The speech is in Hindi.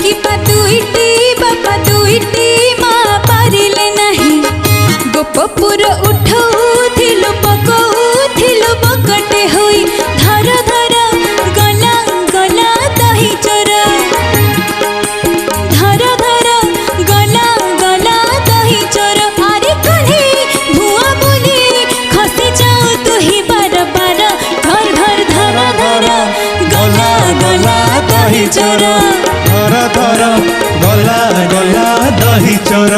कि दुईटी बापा दुईटी माँ पारिले नहीं गोपपुर उठौथिलु पकौथिलु बकटे होई धर धर गला गला दही चोर धर धर गला गला दही चोर आरे कन्हे भुआ बोली खसी जाओ तू ही बार बार घर घर धर धर गला गला दही चोर धर धर गला गला दही चोर